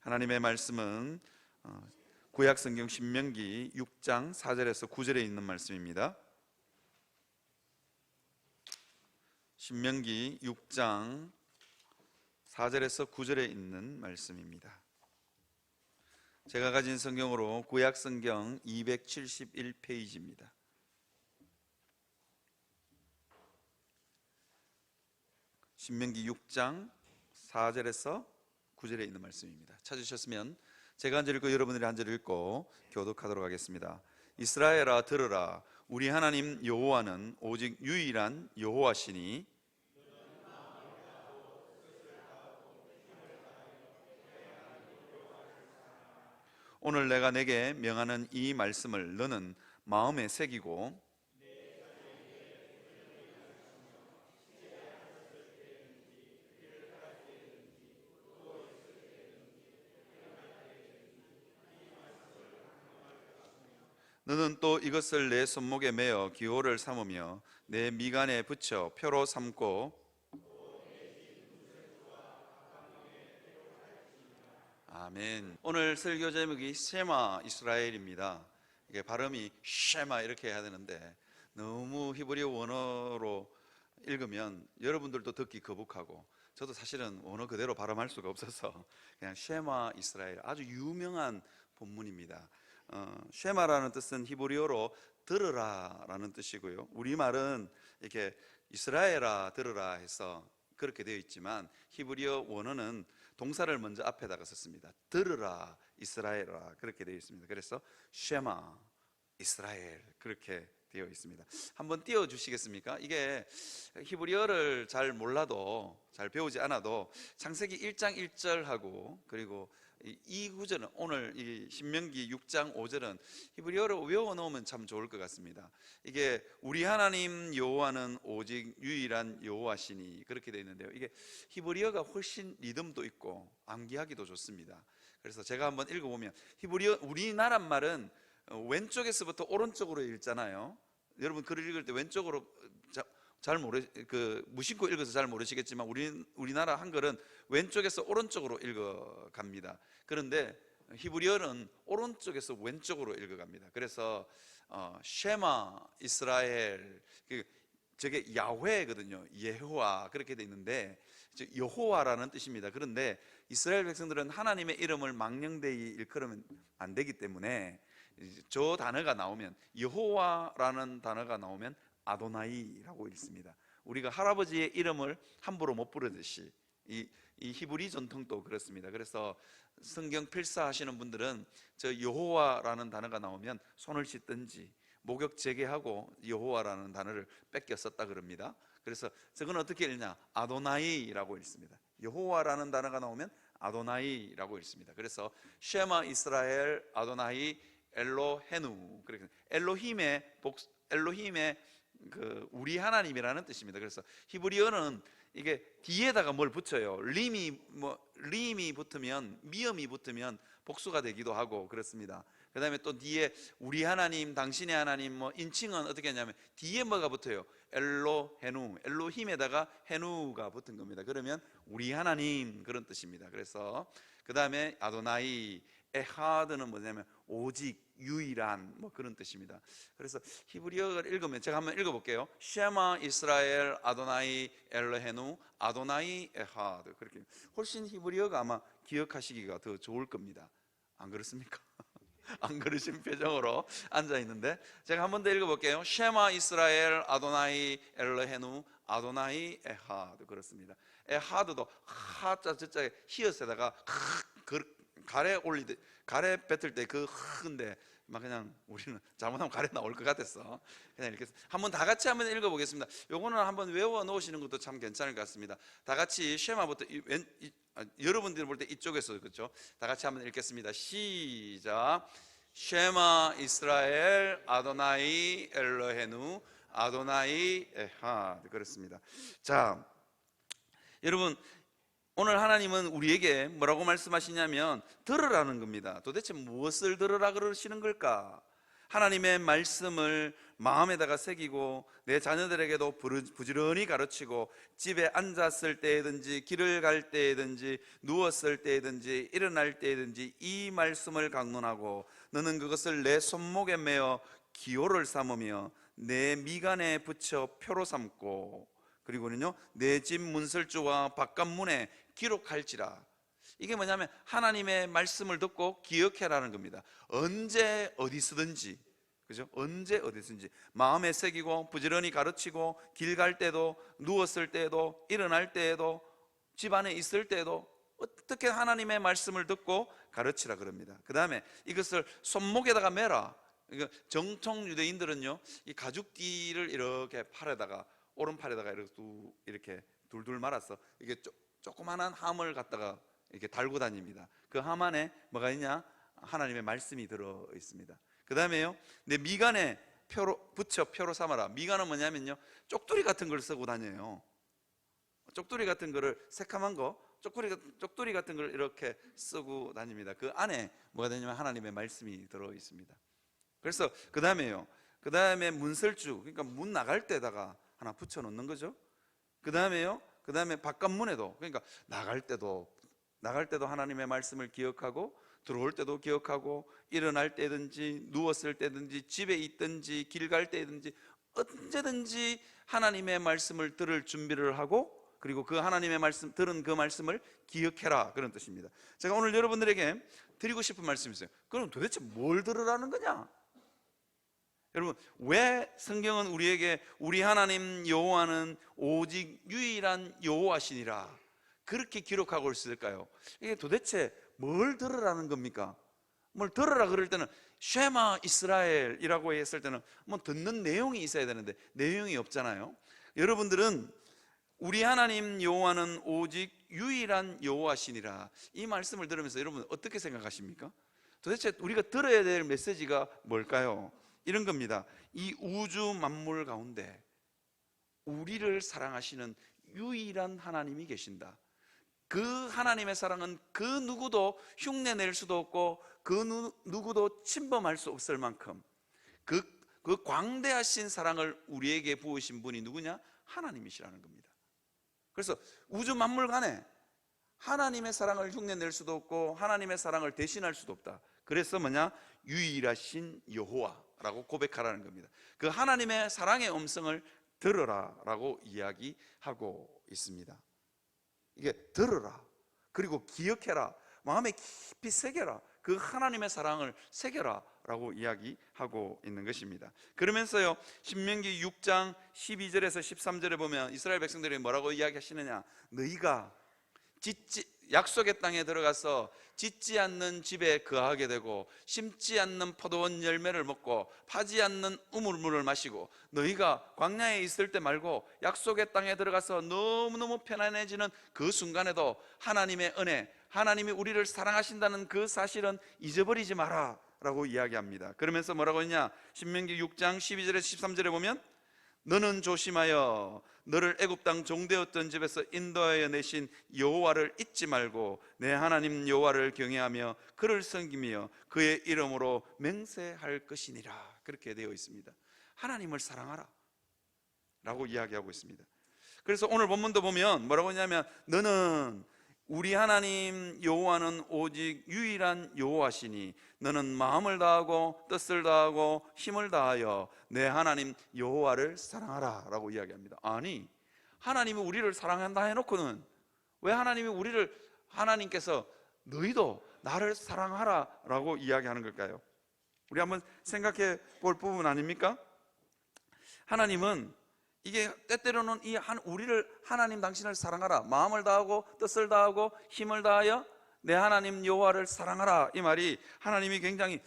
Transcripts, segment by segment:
하나님의 말씀은 구약 성경 신명기 6장 4절에서 9절에 있는 말씀입니다. 신명기 6장 4절에서 9절에 있는 말씀입니다. 제가 가진 성경으로 구약 성경 271페이지입니다. 신명기 6장 4절에서 9절에 있는 말씀입니다. 찾으셨으면 제가 한 절 읽고 여러분들이 한 절 읽고 교독하도록 하겠습니다. 이스라엘아 들으라, 우리 하나님 여호와는 오직 유일한 여호와시니 오늘 내가 내게 명하는 이 말씀을 너는 마음에 새기고 너는 또 이것을 내 손목에 매어 기호를 삼으며 내 미간에 붙여 표로 삼고 아멘. 오늘 설교 제목이 쉐마 이스라엘입니다. 이게 발음이 쉐마 이렇게 해야 되는데 너무 히브리어 원어로 읽으면 여러분들도 듣기 거북하고 저도 사실은 원어 그대로 발음할 수가 없어서 그냥 쉐마 이스라엘, 아주 유명한 본문입니다. 쉐마라는 뜻은 히브리어로 들으라 라는 뜻이고요, 우리말은 이렇게 이스라엘아 들으라 해서 그렇게 되어 있지만 히브리어 원어는 동사를 먼저 앞에다가 썼습니다. 들으라 이스라엘아 그렇게 되어 있습니다. 그래서 쉐마 이스라엘 그렇게 되어 있습니다. 한번 띄워주시겠습니까? 이게 히브리어를 잘 몰라도, 잘 배우지 않아도 창세기 1장 1절하고 그리고 이 구절은, 오늘 이 신명기 6장 5절은 히브리어로 외워놓으면 참 좋을 것 같습니다. 이게 우리 하나님 여호와는 오직 유일한 여호와시니 그렇게 되어 있는데요, 이게 히브리어가 훨씬 리듬도 있고 암기하기도 좋습니다. 그래서 제가 한번 읽어보면, 히브리어, 우리나라 말은 왼쪽에서부터 오른쪽으로 읽잖아요. 여러분 글을 읽을 때 왼쪽으로 무심코 읽어서 잘 모르시겠지만 우리나라 한글은 왼쪽에서 오른쪽으로 읽어갑니다. 그런데 히브리어는 오른쪽에서 왼쪽으로 읽어갑니다. 그래서 쉐마 이스라엘, 저게 야훼거든요. 예호와 그렇게 돼 있는데 여호와라는 뜻입니다. 그런데 이스라엘 백성들은 하나님의 이름을 망령되이 일컬으면 안 되기 때문에 저 단어가 나오면, 여호와라는 단어가 나오면 아도나이라고 읽습니다. 우리가 할아버지의 이름을 함부로 못 부르듯이 이 히브리 전통도 그렇습니다. 그래서 성경 필사하시는 분들은 저 여호와라는 단어가 나오면 손을 씻든지 목욕 재개하고 여호와라는 단어를 뺏겨 썼다 그럽니다. 그래서 저건 어떻게 읽냐, 아도나이라고 읽습니다. 여호와라는 단어가 나오면 아도나이라고 읽습니다. 그래서 쉐마 이스라엘 아도나이 엘로헤누, 엘로힘의 우리 하나님이라는 뜻입니다. 그래서 히브리어는 이게 뒤에다가 뭘 붙여요. 림이 붙으면, 미음이 붙으면 복수가 되기도 하고 그렇습니다. 그 다음에 또 뒤에 우리 하나님, 당신의 하나님, 인칭은 어떻게 하냐면 뒤에 뭐가 붙어요. 엘로헤누, 엘로힘에다가 헤누가 붙은 겁니다. 그러면 우리 하나님 그런 뜻입니다. 그래서 그 다음에 아도나이, 에하드는 뭐냐면 오직, 유일한 그런 뜻입니다. 그래서 히브리어를 읽으면, 제가 한번 읽어볼게요. 쉐마 이스라엘 아도나이 엘로헤누 아도나이 에하드, 그렇게 훨씬 히브리어가 아마 기억하시기가 더 좋을 겁니다. 안 그렇습니까? 안 그러신 표정으로 앉아 있는데 제가 한 번 더 읽어볼게요. 쉐마 이스라엘 아도나이 엘로헤누 아도나이 에하드, 그렇습니다. 에하드도 하자 저자에 히읗에다가 가래 뱉을 때 근데 막 그냥 우리는 잘못하면 가래 나올 것 같았어. 그냥 이렇게 한번 다 같이 한번 읽어보겠습니다. 요거는 한번 외워 놓으시는 것도 참 괜찮을 것 같습니다. 다 같이 쉐마부터 여러분들이 볼 때 이쪽에서, 그렇죠? 다 같이 한번 읽겠습니다. 시작. 쉐마 이스라엘 아도나이 엘로헤누 아도나이 에하드, 그렇습니다. 자, 여러분, 오늘 하나님은 우리에게 뭐라고 말씀하시냐면 들으라는 겁니다. 도대체 무엇을 들으라 그러시는 걸까? 하나님의 말씀을 마음에다가 새기고 내 자녀들에게도 부지런히 가르치고 집에 앉았을 때든지 길을 갈 때든지 누웠을 때든지 일어날 때든지 이 말씀을 강론하고 너는 그것을 내 손목에 매어 기호를 삼으며 내 미간에 붙여 표로 삼고 그리고는요 내 집 문설주와 바깥문에 기록할지라. 이게 뭐냐면 하나님의 말씀을 듣고 기억해라는 겁니다. 언제 어디서든지, 그죠? 언제 어디서든지 마음에 새기고 부지런히 가르치고 길 갈 때도 누웠을 때도 일어날 때에도 집 안에 있을 때도 어떻게 하나님의 말씀을 듣고 가르치라 그럽니다. 그 다음에 이것을 손목에다가 매라. 정통 유대인들은요 이 가죽띠를 이렇게 팔에다가 오른팔에다가 이렇게 둘둘 말아서 이게 조그만한 함을 갖다가 이렇게 달고 다닙니다. 그 함 안에 뭐가 있냐? 하나님의 말씀이 들어 있습니다. 그 다음에요 내 미간에 표로 삼아라. 미간은 뭐냐면요 쪽두리 같은 걸 쓰고 다녀요. 쪽두리 같은 거를 새카만 거 쪽두리 같은 걸 이렇게 쓰고 다닙니다. 그 안에 뭐가 되냐면 하나님의 말씀이 들어 있습니다. 그래서 그 다음에 문설주, 그러니까 문 나갈 때다가 하나 붙여 놓는 거죠. 그 다음에 바깥문에도, 그러니까 나갈 때도 하나님의 말씀을 기억하고 들어올 때도 기억하고 일어날 때든지 누웠을 때든지 집에 있든지 길 갈 때든지 언제든지 하나님의 말씀을 들을 준비를 하고 그리고 그 하나님의 말씀 들은 그 말씀을 기억해라 그런 뜻입니다. 제가 오늘 여러분들에게 드리고 싶은 말씀이 있어요. 그럼 도대체 뭘 들으라는 거냐? 여러분 왜 성경은 우리에게 우리 하나님 여호와는 오직 유일한 여호와시니라 그렇게 기록하고 있을까요? 이게 도대체 뭘 들으라는 겁니까? 뭘 들으라 그럴 때는 쉐마 이스라엘이라고 했을 때는 뭐 듣는 내용이 있어야 되는데 내용이 없잖아요. 여러분들은 우리 하나님 여호와는 오직 유일한 여호와시니라 이 말씀을 들으면서 여러분 어떻게 생각하십니까? 도대체 우리가 들어야 될 메시지가 뭘까요? 이런 겁니다. 이 우주 만물 가운데 우리를 사랑하시는 유일한 하나님이 계신다. 그 하나님의 사랑은 그 누구도 흉내낼 수도 없고 그 누구도 침범할 수 없을 만큼 그 광대하신 사랑을 우리에게 부으신 분이 누구냐? 하나님이시라는 겁니다. 그래서 우주 만물 간에 하나님의 사랑을 흉내낼 수도 없고 하나님의 사랑을 대신할 수도 없다. 그래서 뭐냐? 유일하신 여호와라고 고백하라는 겁니다. 그 하나님의 사랑의 음성을 들으라라고 이야기하고 있습니다. 이게 들으라 그리고 기억해라 마음에 깊이 새겨라 그 하나님의 사랑을 새겨라 라고 이야기하고 있는 것입니다. 그러면서요 신명기 6장 12절에서 13절에 보면 이스라엘 백성들이 뭐라고 이야기하시느냐? 너희가 약속의 땅에 들어가서 짓지 않는 집에 거하게 되고 심지 않는 포도원 열매를 먹고 파지 않는 우물물을 마시고 너희가 광야에 있을 때 말고 약속의 땅에 들어가서 너무너무 편안해지는 그 순간에도 하나님의 은혜, 하나님이 우리를 사랑하신다는 그 사실은 잊어버리지 마라 라고 이야기합니다. 그러면서 뭐라고 했냐? 신명기 6장 12절에서 13절에 보면 너는 조심하여 너를 애굽 땅 종되었던 집에서 인도하여 내신 여호와를 잊지 말고 내 하나님 여호와를 경외하며 그를 섬기며 그의 이름으로 맹세할 것이니라 그렇게 되어 있습니다. 하나님을 사랑하라 라고 이야기하고 있습니다. 그래서 오늘 본문도 보면 뭐라고 하냐면 너는 우리 하나님 여호와는 오직 유일한 여호와시니 너는 마음을 다하고 뜻을 다하고 힘을 다하여 내 하나님 여호와를 사랑하라 라고 이야기합니다. 아니 하나님이 우리를 사랑한다 해놓고는 왜 하나님께서 너희도 나를 사랑하라 라고 이야기하는 걸까요? 우리 한번 생각해 볼 부분 아닙니까? 하나님은 이게 때때로는 우리를 하나님 당신을 사랑하라 마음을 다하고 뜻을 다하고 힘을 다하여 내 하나님 여호와를 사랑하라 이 말이 하나님이 굉장히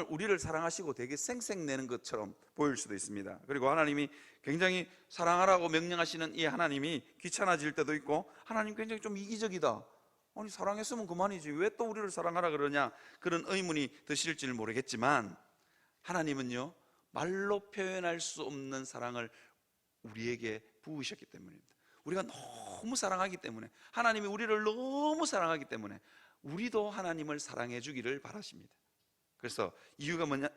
우리를 사랑하시고 되게 생색내는 것처럼 보일 수도 있습니다. 그리고 하나님이 굉장히 사랑하라고 명령하시는 이 하나님이 귀찮아질 때도 있고 하나님 굉장히 좀 이기적이다. 아니 사랑했으면 그만이지 왜 또 우리를 사랑하라 그러냐 그런 의문이 드실지는 모르겠지만 하나님은요 말로 표현할 수 없는 사랑을 우리에게 부으셨기 때문입니다. 우리가 너무 사랑하기 때문에 하나님이 우리를 너무 사랑하기 때문에 우리도 하나님을 사랑해 주기를 바라십니다. 그래서 이유가 뭐냐?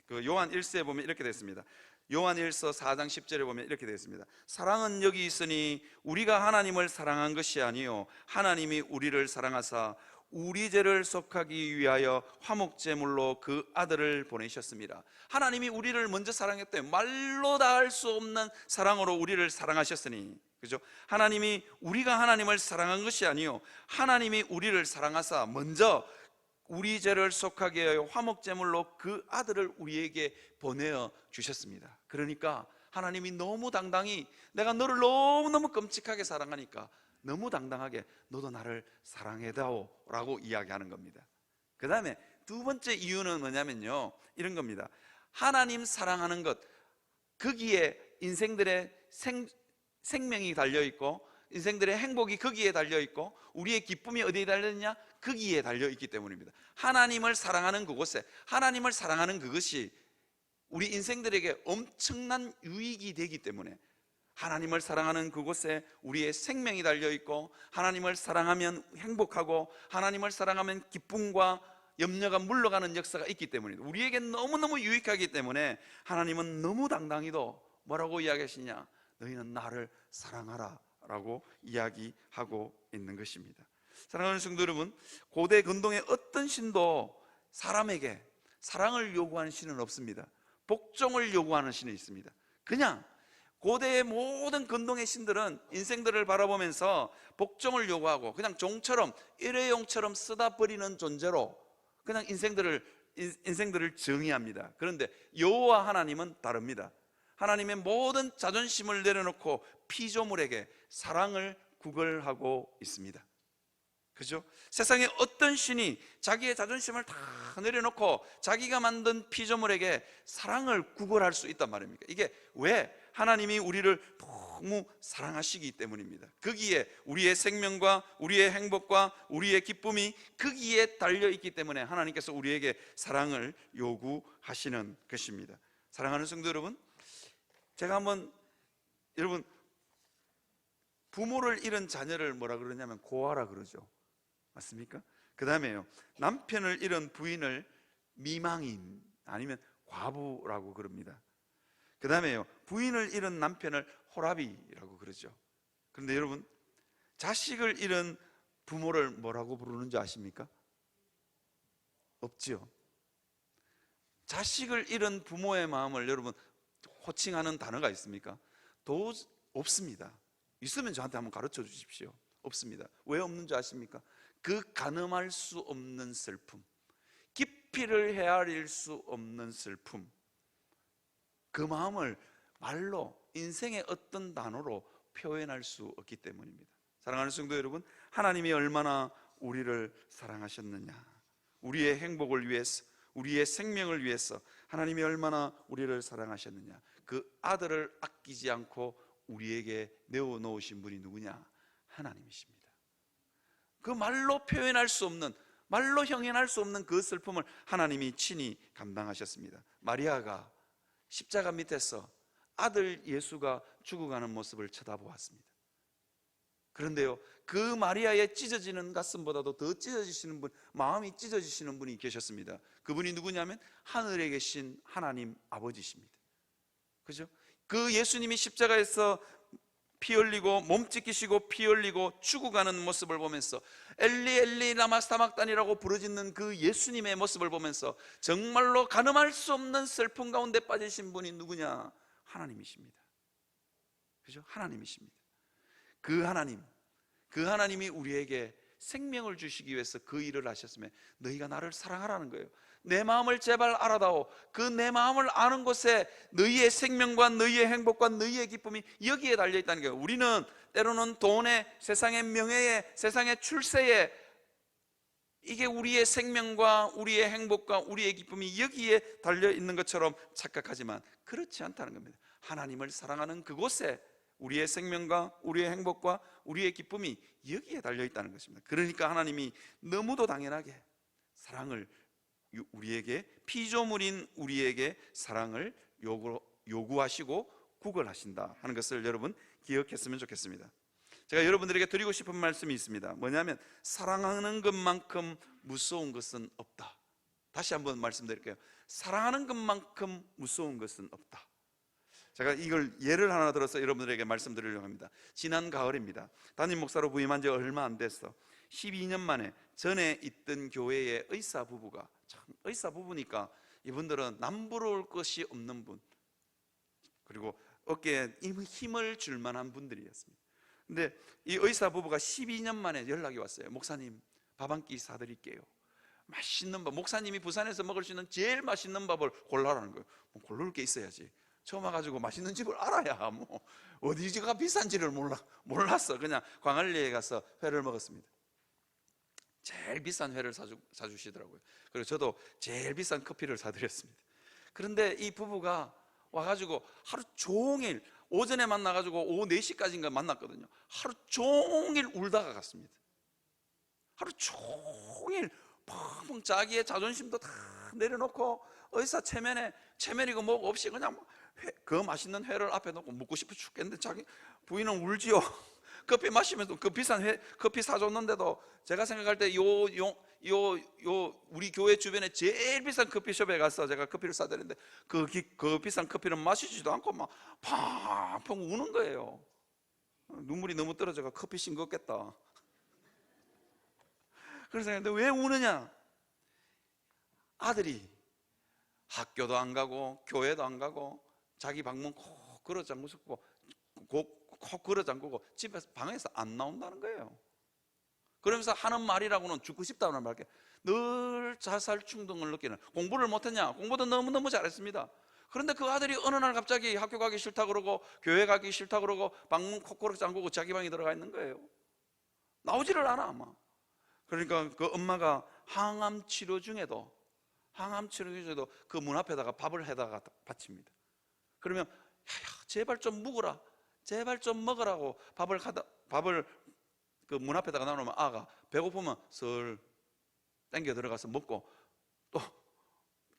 그 요한 1서에 보면 이렇게 되어 있습니다. 요한 1서 4장 10절에 보면 이렇게 되어 있습니다. 사랑은 여기 있으니 우리가 하나님을 사랑한 것이 아니요 하나님이 우리를 사랑하사 우리 죄를 속하기 위하여 화목제물로 그 아들을 보내셨습니다. 하나님이 우리를 먼저 사랑했대요. 말로 다 할 수 없는 사랑으로 우리를 사랑하셨으니, 그죠? 하나님이 우리가 하나님을 사랑한 것이 아니요 하나님이 우리를 사랑하사 먼저 우리 죄를 속하게 하여 화목제물로 그 아들을 우리에게 보내어 주셨습니다. 그러니까 하나님이 너무 당당히, 내가 너를 너무너무 끔찍하게 사랑하니까 너무 당당하게 너도 나를 사랑해다오 라고 이야기하는 겁니다. 그 다음에 두 번째 이유는 뭐냐면요, 이런 겁니다. 하나님 사랑하는 것, 거기에 인생들의 생명이 달려있고 인생들의 행복이 거기에 달려있고 우리의 기쁨이 어디에 달려있냐? 거기에 달려있기 때문입니다. 하나님을 사랑하는 그곳에, 하나님을 사랑하는 그것이 우리 인생들에게 엄청난 유익이 되기 때문에, 하나님을 사랑하는 그곳에 우리의 생명이 달려있고 하나님을 사랑하면 행복하고 하나님을 사랑하면 기쁨과 염려가 물러가는 역사가 있기 때문입니다. 우리에게 너무너무 유익하기 때문에 하나님은 너무 당당히도 뭐라고 이야기하시냐? 너희는 나를 사랑하라 라고 이야기하고 있는 것입니다. 사랑하는 성도 여러분, 고대 근동의 어떤 신도 사람에게 사랑을 요구하는 신은 없습니다. 복종을 요구하는 신이 있습니다. 그냥 고대의 모든 근동의 신들은 인생들을 바라보면서 복종을 요구하고 그냥 종처럼, 일회용처럼 쓰다 버리는 존재로 그냥 인생들을 정의합니다. 그런데 여호와 하나님은 다릅니다. 하나님의 모든 자존심을 내려놓고 피조물에게 사랑을 구걸하고 있습니다. 그죠? 세상에 어떤 신이 자기의 자존심을 다 내려놓고 자기가 만든 피조물에게 사랑을 구걸할 수 있단 말입니까? 이게 왜? 하나님이 우리를 너무 사랑하시기 때문입니다. 거기에 우리의 생명과 우리의 행복과 우리의 기쁨이 거기에 달려있기 때문에 하나님께서 우리에게 사랑을 요구하시는 것입니다. 사랑하는 성도 여러분, 제가 한번, 여러분, 부모를 잃은 자녀를 뭐라 그러냐면 고아라 그러죠. 맞습니까? 그 다음에요, 남편을 잃은 부인을 미망인 아니면 과부라고 그럽니다. 그 다음에요, 부인을 잃은 남편을 호라비라고 그러죠. 그런데 여러분, 자식을 잃은 부모를 뭐라고 부르는지 아십니까? 없지요. 자식을 잃은 부모의 마음을 여러분 호칭하는 단어가 있습니까? 없습니다. 있으면 저한테 한번 가르쳐 주십시오. 없습니다. 왜 없는 줄 아십니까? 그 가늠할 수 없는 슬픔, 깊이를 헤아릴 수 없는 슬픔, 그 마음을 말로, 인생의 어떤 단어로 표현할 수 없기 때문입니다. 사랑하는 성도 여러분, 하나님이 얼마나 우리를 사랑하셨느냐, 우리의 행복을 위해서, 우리의 생명을 위해서 하나님이 얼마나 우리를 사랑하셨느냐, 그 아들을 아끼지 않고 우리에게 내어놓으신 분이 누구냐? 하나님이십니다. 그 말로 표현할 수 없는, 말로 형용할 수 없는 그 슬픔을 하나님이 친히 감당하셨습니다. 마리아가 십자가 밑에서 아들 예수가 죽어가는 모습을 쳐다보았습니다. 그런데요, 그 마리아의 찢어지는 가슴보다도 더 찢어지시는 분, 마음이 찢어지시는 분이 계셨습니다. 그분이 누구냐면 하늘에 계신 하나님 아버지십니다. 그죠? 그 예수님이 십자가에서 피 흘리고 몸 찢기시고 피 흘리고 죽어가는 모습을 보면서 엘리 엘리 라마 사박단이라고 부르짖는 그 예수님의 모습을 보면서 정말로 가늠할 수 없는 슬픔 가운데 빠지신 분이 누구냐? 하나님이십니다. 그죠? 하나님이십니다. 그 하나님이 우리에게 생명을 주시기 위해서 그 일을 하셨으면 너희가 나를 사랑하라는 거예요. 내 마음을 제발 알아다오. 그 내 마음을 아는 곳에 너희의 생명과 너희의 행복과 너희의 기쁨이 여기에 달려있다는 거예요. 우리는 때로는 돈에, 세상의 명예에, 세상의 출세에, 이게 우리의 생명과 우리의 행복과 우리의 기쁨이 여기에 달려있는 것처럼 착각하지만 그렇지 않다는 겁니다. 하나님을 사랑하는 그곳에 우리의 생명과 우리의 행복과 우리의 기쁨이 여기에 달려있다는 것입니다. 그러니까 하나님이 너무도 당연하게 사랑을 우리에게, 피조물인 우리에게 사랑을 요구하시고 구걸하신다 하는 것을 여러분 기억했으면 좋겠습니다. 제가 여러분들에게 드리고 싶은 말씀이 있습니다. 뭐냐면 사랑하는 것만큼 무서운 것은 없다. 다시 한번 말씀드릴게요. 사랑하는 것만큼 무서운 것은 없다. 제가 이걸 예를 하나 들어서 여러분들에게 말씀드리려고 합니다. 지난 가을입니다. 담임 목사로 부임한 지 얼마 안 됐어. 12년 만에 전에 있던 교회의 의사 부부가, 참 의사 부부니까 이분들은 남부러울 것이 없는 분, 그리고 어깨에 힘을 줄 만한 분들이었습니다. 근데 이 의사 부부가 12년 만에 연락이 왔어요. 목사님, 밥 한 끼 사드릴게요. 맛있는 밥, 목사님이 부산에서 먹을 수 있는 제일 맛있는 밥을 골라라는 거예요. 뭐 고를 게 있어야지. 처음 와가지고 맛있는 집을 알아야 뭐 어디가 비싼지를 몰랐어. 그냥 광안리에 가서 회를 먹었습니다. 제일 비싼 회를 사주시더라고요. 그리고 저도 제일 비싼 커피를 사드렸습니다. 그런데 이 부부가 와가지고 하루 종일, 오전에 만나가지고 오후 4시까지인가 만났거든요. 하루 종일 울다가 갔습니다. 하루 종일 펑펑 자기의 자존심도 다 내려놓고 의사 체면이고 뭐고 없이 그냥 그 맛있는 회를 앞에 놓고 먹고 싶어 죽겠는데 자기 부인은 울지요. 커피 마시면서 그 비싼 커피 사줬는데도 제가 생각할 때 우리 교회 주변에 제일 비싼 커피숍에 가서 제가 커피를 사드렸는데 그 비싼 커피를 마시지도 않고 막 팡팡 우는 거예요. 눈물이 너무 떨어져가 커피 싱겁겠다. 그래서 생각했는데 왜 우느냐? 아들이 학교도 안 가고 교회도 안 가고 자기 방문 콕 걸어 잠그고 콕 걸어 잠그고 집에서 방에서 안 나온다는 거예요. 그러면서 하는 말이라고는 죽고 싶다는 말이에요. 늘 자살 충동을 느끼는. 공부를 못했냐? 공부도 너무너무 잘했습니다. 그런데 그 아들이 어느 날 갑자기 학교 가기 싫다 그러고 교회 가기 싫다 그러고 방문 콕 걸어 잠그고 자기 방에 들어가 있는 거예요. 나오지를 않아 아마. 그러니까 그 엄마가 항암 치료 중에도 그 문 앞에다가 밥을 해다가 바칩니다. 그러면 제발 좀 묵으라, 제발 좀 먹으라고 밥을 그 문 앞에다가 놔놓으면 아가 배고프면 슬 땡겨 들어가서 먹고 또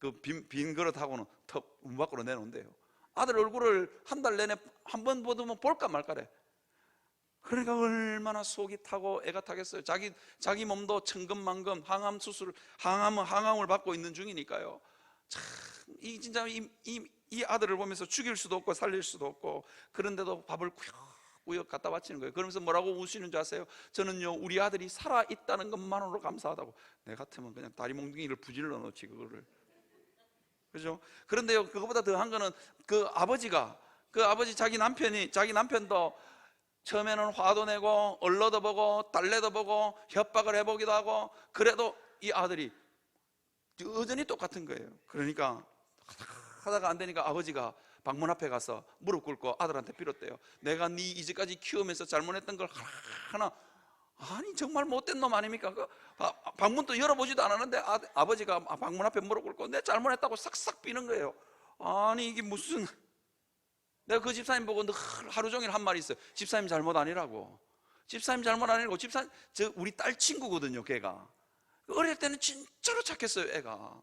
그 빈 그릇하고는 턱 문 밖으로 내놓은대요. 아들 얼굴을 한 달 내내 한 번 보면 볼까 말까래. 그러니까 얼마나 속이 타고 애가 타겠어요. 자기 몸도 천근만근 항암을 받고 있는 중이니까요. 참 진짜 이 아들을 보면서 죽일 수도 없고 살릴 수도 없고, 그런데도 밥을 꾸역꾸역 갖다 바치는 거예요. 그러면서 뭐라고 우시는 줄 아세요? 저는요 우리 아들이 살아 있다는 것만으로 감사하다고. 내 같으면 그냥 다리 몽둥이를 부질러 놓지 그거를. 그죠? 그런데요 그거보다 더한 거는 그 아버지 자기 남편도 처음에는 화도 내고 얼러도 보고 달래도 보고 협박을 해보기도 하고, 그래도 이 아들이 여전히 똑같은 거예요. 그러니까 하다가 안 되니까 아버지가 방문 앞에 가서 무릎 꿇고 아들한테 빌었대요. 내가 네 이제까지 키우면서 잘못했던 걸 하나, 아니 정말 못된 놈 아닙니까? 그 방문도 열어보지도 않았는데 아버지가 방문 앞에 무릎 꿇고 내 잘못했다고 싹싹 비는 거예요. 아니 이게 무슨, 내가 그 집사님 보고 늘 하루 종일 한 말이 있어요. 집사님 잘못 아니라고. 집사님 잘못 아니라고. 우리 딸 친구거든요 걔가. 어릴 때는 진짜로 착했어요 애가.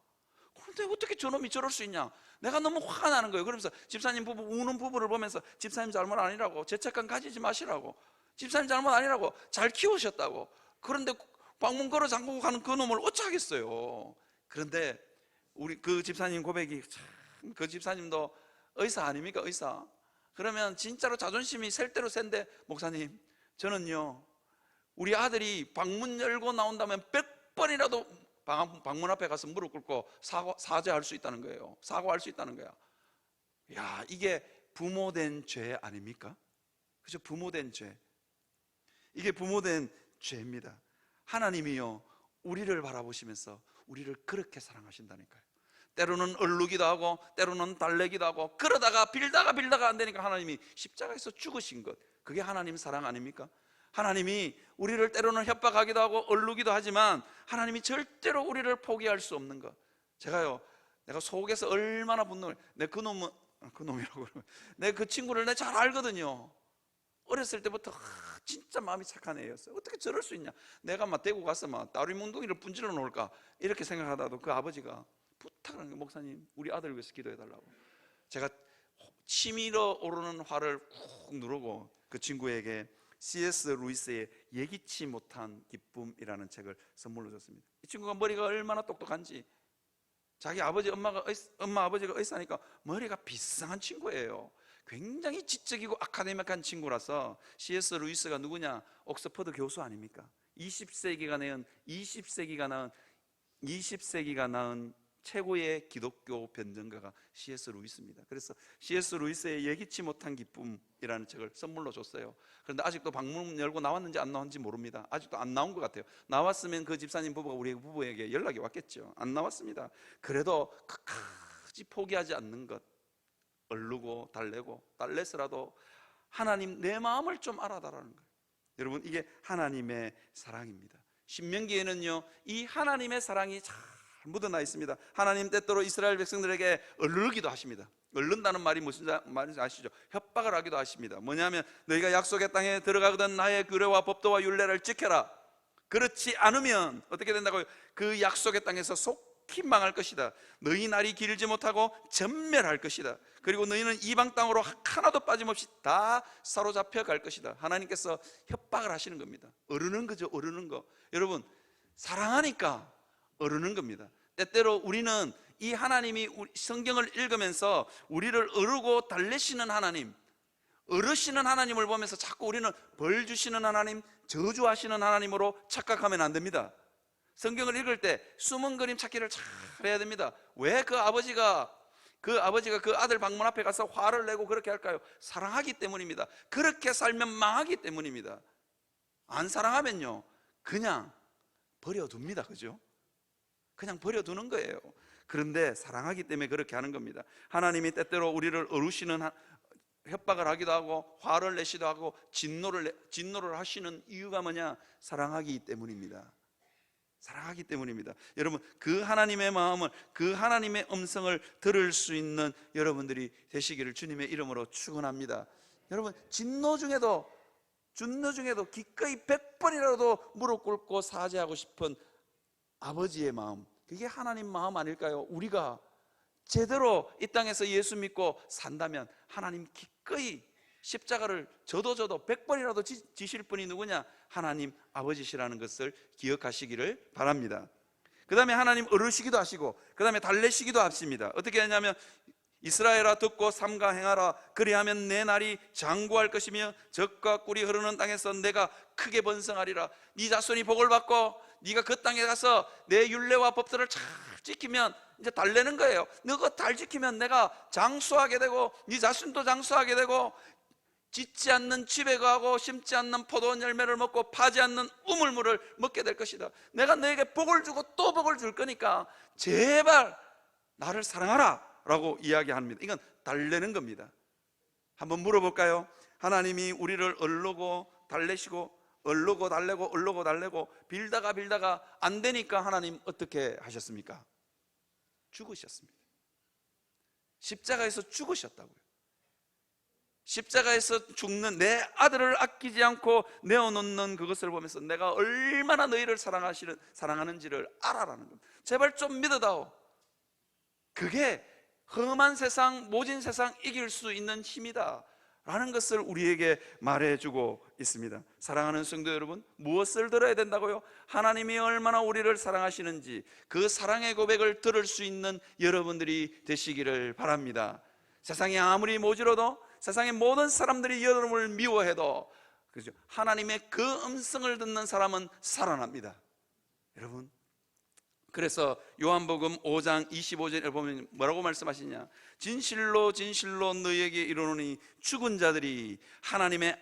그런데 어떻게 저놈이 저럴 수 있냐. 내가 너무 화가 나는 거예요. 그러면서 집사님 부부 우는 부부를 보면서 집사님 잘못 아니라고, 죄책감 가지지 마시라고, 집사님 잘못 아니라고, 잘 키우셨다고. 그런데 방문 걸어 잠그고 가는 그 놈을 어쩌겠어요. 그런데 우리 그 집사님 고백이 참, 그 집사님도 의사 아닙니까? 의사. 그러면 진짜로 자존심이 셀 대로 센데, 목사님 저는요 우리 아들이 방문 열고 나온다면 100번이라도 방문 앞에 가서 무릎 꿇고 사죄할 수 있다는 거예요. 사과할 수 있다는 거야. 야, 이게 부모된 죄 아닙니까? 그죠? 부모된 죄. 이게 부모된 죄입니다. 하나님이요 우리를 바라보시면서 우리를 그렇게 사랑하신다니까요. 때로는 얼르기도 하고 때로는 달래기도 하고, 그러다가 빌다가 안 되니까 하나님이 십자가에서 죽으신 것, 그게 하나님 사랑 아닙니까? 하나님이 우리를 때로는 협박하기도 하고 얼르기도 하지만 하나님이 절대로 우리를 포기할 수 없는 것. 내가 속에서 얼마나 분노를, 내 그놈이라고 그러면 내 그 친구를 내 잘 알거든요. 어렸을 때부터 진짜 마음이 착한 애였어요. 어떻게 저럴 수 있냐. 내가 막 대구 가서 막 다리 몽둥이를 분질러 놓을까 이렇게 생각하다도 그 아버지가 부탁을 하는 거예요. 목사님 우리 아들 위해서 기도해 달라고. 제가 치밀어 오르는 화를 꾹 누르고 그 친구에게 C.S. 루이스의 예기치 못한 기쁨이라는 책을 선물로 줬습니다. 이 친구가 머리가 얼마나 똑똑한지 자기 엄마 아버지가 의사니까 머리가 비상한 친구예요. 굉장히 지적이고 아카데믹한 친구라서 C.S. 루이스가 누구냐? 옥스퍼드 교수 아닙니까? 20세기가 낳은 최고의 기독교 변증가가 C.S. 루이스입니다. 그래서 C.S. 루이스의 예기치 못한 기쁨이라는 책을 선물로 줬어요. 그런데 아직도 방문 열고 나왔는지 안 나왔는지 모릅니다. 아직도 안 나온 것 같아요. 나왔으면 그 집사님 부부가 우리 부부에게 연락이 왔겠죠. 안 나왔습니다. 그래도 끝까지 포기하지 않는 것, 얼르고 달래고 달래서라도 하나님 내 마음을 좀 알아달라는 거예요. 여러분, 이게 하나님의 사랑입니다. 신명기에는요, 이 하나님의 사랑이 잘 묻어나 있습니다. 하나님 때때로 이스라엘 백성들에게 얼르기도 하십니다. 얼른다는 말이 무슨 말인지 아시죠? 협박을 하기도 하십니다. 뭐냐면 너희가 약속의 땅에 들어가거든 나의 규례와 법도와 율례를 지켜라. 그렇지 않으면 어떻게 된다고요? 그 약속의 땅에서 속히 망할 것이다. 너희 날이 길지 못하고 전멸할 것이다. 그리고 너희는 이방 땅으로 하나도 빠짐없이 다 사로잡혀 갈 것이다. 하나님께서 협박을 하시는 겁니다. 어르는 거죠. 어르는 거. 여러분, 사랑하니까 어르는 겁니다. 때때로 우리는 이 하나님이 성경을 읽으면서 우리를 어르고 달래시는 하나님, 어르시는 하나님을 보면서 자꾸 우리는 벌 주시는 하나님, 저주하시는 하나님으로 착각하면 안 됩니다. 성경을 읽을 때 숨은 그림 찾기를 잘 해야 됩니다. 왜 그 아버지가 그 아들 방문 앞에 가서 화를 내고 그렇게 할까요? 사랑하기 때문입니다. 그렇게 살면 망하기 때문입니다. 안 사랑하면요, 그냥 버려둡니다. 그죠? 그냥 버려두는 거예요. 그런데 사랑하기 때문에 그렇게 하는 겁니다. 하나님이 때때로 우리를 어루시는 협박을 하기도 하고 화를 내시도 하고 진노를 하시는 이유가 뭐냐? 사랑하기 때문입니다. 사랑하기 때문입니다. 여러분, 그 하나님의 마음을, 그 하나님의 음성을 들을 수 있는 여러분들이 되시기를 주님의 이름으로 축원합니다. 여러분, 진노 중에도 기꺼이 100번이라도 무릎 꿇고 사죄하고 싶은 아버지의 마음, 그게 하나님 마음 아닐까요? 우리가 제대로 이 땅에서 예수 믿고 산다면 하나님 기꺼이 십자가를 저도 100번이라도 지실 분이 누구냐? 하나님 아버지시라는 것을 기억하시기를 바랍니다. 그 다음에 하나님 어르시기도 하시고 그 다음에 달래시기도 하십니다. 어떻게 하냐면 이스라엘아 듣고 삼가 행하라. 그리하면 내 날이 장구할 것이며 젖과 꿀이 흐르는 땅에서 내가 크게 번성하리라. 네 자손이 복을 받고 네가 그 땅에 가서 내 율례와 법들을 잘 지키면 이제 달래는 거예요. 너가 잘 지키면 내가 장수하게 되고 네 자손도 장수하게 되고 짓지 않는 집에 가고 심지 않는 포도원 열매를 먹고 파지 않는 우물물을 먹게 될 것이다. 내가 너에게 복을 주고 또 복을 줄 거니까 제발 나를 사랑하라 라고 이야기합니다. 이건 달래는 겁니다. 한번 물어볼까요? 하나님이 우리를 얼르고 달래시고 얼르고 달래고 빌다가 안 되니까 하나님 어떻게 하셨습니까? 죽으셨습니다. 십자가에서 죽으셨다고요. 십자가에서 죽는 내 아들을 아끼지 않고 내어놓는 그것을 보면서 내가 얼마나 너희를 사랑하는지를 알아라는 겁니다. 제발 좀 믿어다오. 그게 험한 세상, 모진 세상 이길 수 있는 힘이다 라는 것을 우리에게 말해주고 있습니다. 사랑하는 성도 여러분, 무엇을 들어야 된다고요? 하나님이 얼마나 우리를 사랑하시는지 그 사랑의 고백을 들을 수 있는 여러분들이 되시기를 바랍니다. 세상이 아무리 모지러도, 세상의 모든 사람들이 여러분을 미워해도 그죠? 하나님의 그 음성을 듣는 사람은 살아납니다. 여러분, 그래서 요한복음 5장 25절에 보면 뭐라고 말씀하시냐? 진실로 진실로 너희에게 이르노니 죽은 자들이 하나님의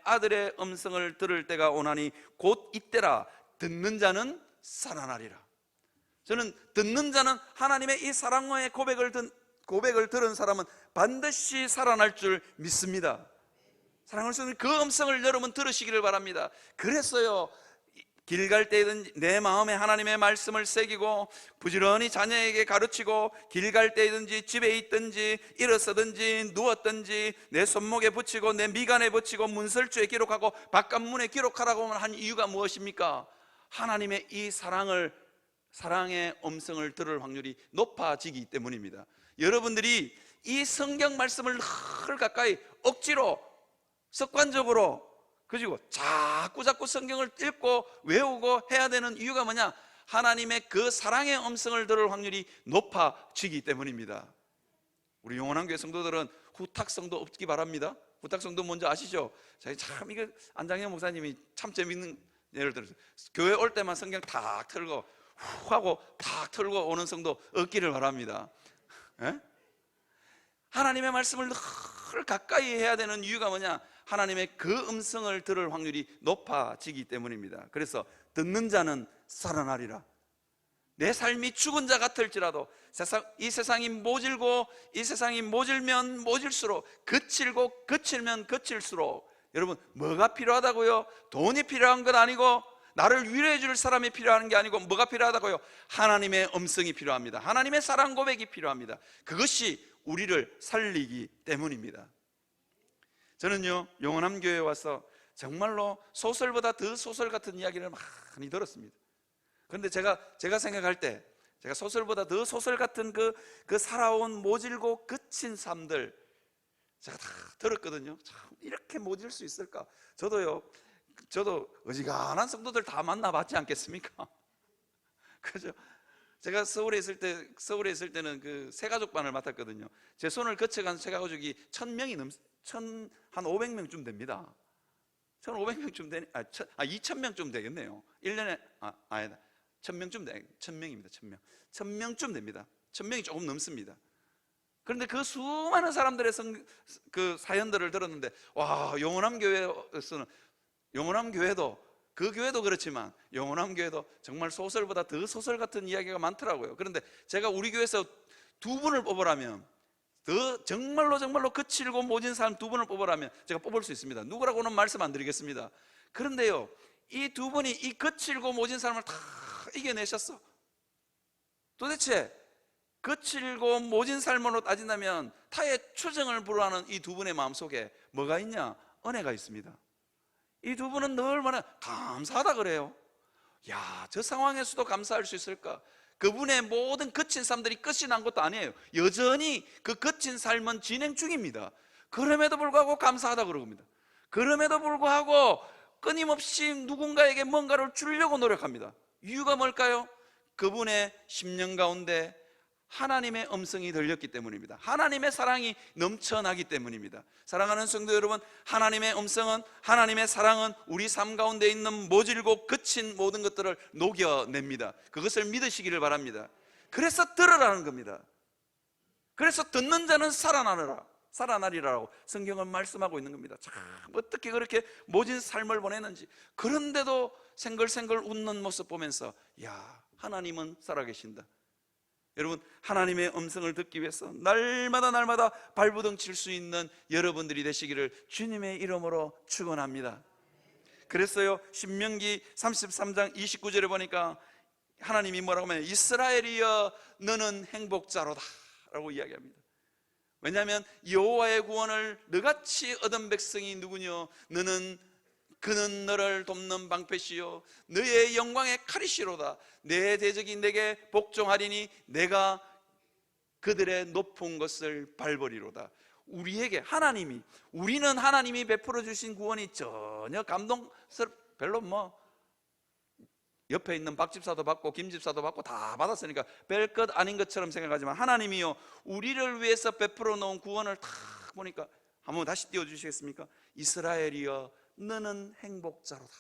아들의 음성을 들을 때가 오나니 곧 이때라. 듣는 자는 살아나리라. 저는 듣는 자는 하나님의 이 사랑의 고백을 들은 사람은 반드시 살아날 줄 믿습니다. 사랑하는 성도님, 그 음성을 여러분 들으시기를 바랍니다. 그랬어요. 길 갈 때든지 내 마음에 하나님의 말씀을 새기고 부지런히 자녀에게 가르치고 길 갈 때든지 집에 있든지 일어서든지 누웠든지 내 손목에 붙이고 내 미간에 붙이고 문설주에 기록하고 바깥문에 기록하라고 한 이유가 무엇입니까? 하나님의 이 사랑의 음성을 들을 확률이 높아지기 때문입니다. 여러분들이 이 성경 말씀을 늘 가까이 억지로 습관적으로 그리고 자꾸 성경을 읽고 외우고 해야 되는 이유가 뭐냐? 하나님의 그 사랑의 음성을 들을 확률이 높아지기 때문입니다. 우리 영원한 교회 성도들은 후탁성도 없기 바랍니다. 후탁성도 뭔지 아시죠? 참 이거 안장현 목사님이 참 재밌는 예를 들어서 교회 올 때만 성경 탁 틀고 후 하고 탁 틀고 오는 성도 없기를 바랍니다. 에? 하나님의 말씀을 늘 가까이 해야 되는 이유가 뭐냐? 하나님의 그 음성을 들을 확률이 높아지기 때문입니다. 그래서 듣는 자는 살아나리라. 내 삶이 죽은 자 같을지라도 이 세상이 모질고 이 세상이 모질면 모질수록 거칠고 거칠면 거칠수록 여러분 뭐가 필요하다고요? 돈이 필요한 건 아니고 나를 위로해 줄 사람이 필요한 게 아니고 뭐가 필요하다고요? 하나님의 음성이 필요합니다. 하나님의 사랑 고백이 필요합니다. 그것이 우리를 살리기 때문입니다. 저는요 영원함 교회에 와서 정말로 소설보다 더 소설 같은 이야기를 많이 들었습니다. 그런데 제가 생각할 때 제가 소설보다 더 소설 같은 그 살아온 모질고 거친 삶들 제가 다 들었거든요. 참 이렇게 모질 수 있을까? 저도 어지간한 성도들 다 만나봤지 않겠습니까? 그죠? 제가 서울에 있을 때는 그 새가족반을 맡았거든요. 제 손을 거쳐간 새가족이 1000명이 한 500명쯤 됩니다. 1500명쯤 되네. 2000명쯤 되겠네요. 1년에 아니다. 1000명쯤 돼. 1000명입니다. 1000명. 1000명쯤 됩니다. 1000명이 조금 넘습니다. 그런데 그 수많은 사람들의 그 사연들을 들었는데 와, 영원함 교회에서는 영원함 교회도 그 교회도 그렇지만 영원함 교회도 정말 소설보다 더 소설 같은 이야기가 많더라고요. 그런데 제가 우리 교회에서 두 분을 뽑으라면 더 정말로 거칠고 모진 사람 두 분을 뽑으라면 제가 뽑을 수 있습니다. 누구라고는 말씀 안 드리겠습니다. 그런데요 이 두 분이 이 거칠고 모진 사람을 다 이겨내셨어. 도대체 거칠고 모진 삶으로 따진다면 타의 추정을 불허하는 이 두 분의 마음속에 뭐가 있냐? 은혜가 있습니다. 이 두 분은 늘 얼마나 감사하다 그래요. 야, 저 상황에서도 감사할 수 있을까? 그분의 모든 거친 삶들이 끝이 난 것도 아니에요. 여전히 그 거친 삶은 진행 중입니다. 그럼에도 불구하고 감사하다 그럽니다. 그럼에도 불구하고 끊임없이 누군가에게 뭔가를 주려고 노력합니다. 이유가 뭘까요? 그분의 심령 가운데 하나님의 음성이 들렸기 때문입니다. 하나님의 사랑이 넘쳐나기 때문입니다. 사랑하는 성도 여러분, 하나님의 음성은, 하나님의 사랑은 우리 삶 가운데 있는 모질고 거친 모든 것들을 녹여냅니다. 그것을 믿으시기를 바랍니다. 그래서 들으라는 겁니다. 그래서 듣는 자는 살아나리라고 성경은 말씀하고 있는 겁니다. 참 어떻게 그렇게 모진 삶을 보내는지. 그런데도 생글생글 웃는 모습 보면서 야, 하나님은 살아계신다. 여러분, 하나님의 음성을 듣기 위해서 날마다 발부둥 칠 수 있는 여러분들이 되시기를 주님의 이름으로 축원합니다. 그랬어요. 신명기 33장 29절에 보니까 하나님이 뭐라고 하면 이스라엘이여 너는 행복자로다 라고 이야기합니다. 왜냐하면 여호와의 구원을 너같이 얻은 백성이 누구뇨? 그는 너를 돕는 방패시요 너의 영광의 칼이시로다. 내 대적이 내게 복종하리니 내가 그들의 높은 것을 밟으리로다. 우리는 하나님이 베풀어 주신 구원이 전혀 별로 옆에 있는 박 집사도 받고 김 집사도 받고 다 받았으니까 별것 아닌 것처럼 생각하지만 하나님이요 우리를 위해서 베풀어 놓은 구원을 다 보니까 한번 다시 띄워주시겠습니까? 이스라엘이여 너는 행복자로다.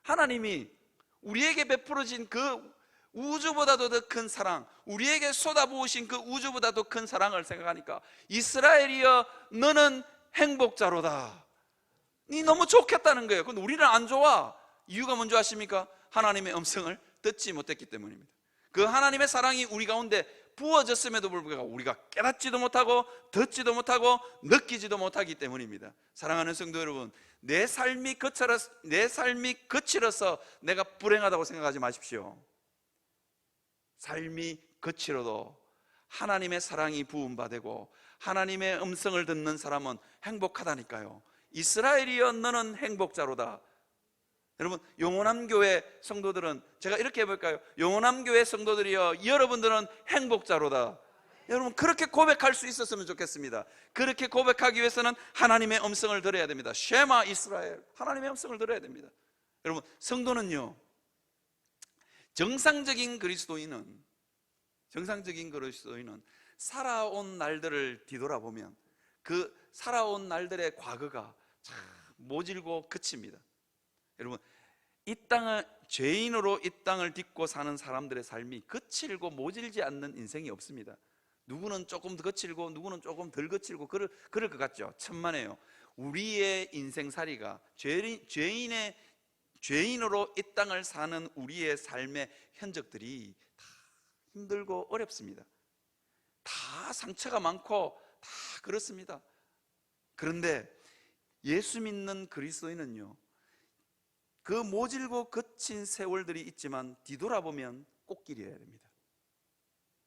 하나님이 우리에게 베풀어진 그 우주보다도 더 큰 사랑, 우리에게 쏟아부으신 그 우주보다도 큰 사랑을 생각하니까 이스라엘이여 너는 행복자로다. 이 너무 좋겠다는 거예요. 근데 우리는 안 좋아. 이유가 뭔지 아십니까? 하나님의 음성을 듣지 못했기 때문입니다. 그 하나님의 사랑이 우리 가운데 부어졌음에도 불구하고 우리가 깨닫지도 못하고 듣지도 못하고 느끼지도 못하기 때문입니다. 사랑하는 성도 여러분, 내 삶이 거칠어서 내가 불행하다고 생각하지 마십시오. 삶이 거칠어도 하나님의 사랑이 부음받고 하나님의 음성을 듣는 사람은 행복하다니까요. 이스라엘이여 너는 행복자로다. 여러분, 영원함 교회 성도들은 제가 이렇게 해볼까요? 영원함 교회 성도들이여 여러분들은 행복자로다. 여러분 그렇게 고백할 수 있었으면 좋겠습니다. 그렇게 고백하기 위해서는 하나님의 음성을 들어야 됩니다. 쉐마 이스라엘, 하나님의 음성을 들어야 됩니다. 여러분 성도는요 정상적인 그리스도인은 살아온 날들을 뒤돌아보면 그 살아온 날들의 과거가 참 모질고 그칩니다. 여러분, 이 땅을 죄인으로 이 땅을 딛고 사는 사람들의 삶이 거칠고 모질지 않는 인생이 없습니다. 누구는 조금 더 거칠고 누구는 조금 덜 거칠고 그럴 것 같죠. 천만에요. 우리의 인생살이가 죄인으로 이 땅을 사는 우리의 삶의 흔적들이 다 힘들고 어렵습니다. 다 상처가 많고 다 그렇습니다. 그런데 예수 믿는 그리스도인은요, 그 모질고 거친 세월들이 있지만 뒤돌아보면 꽃길이어야 됩니다.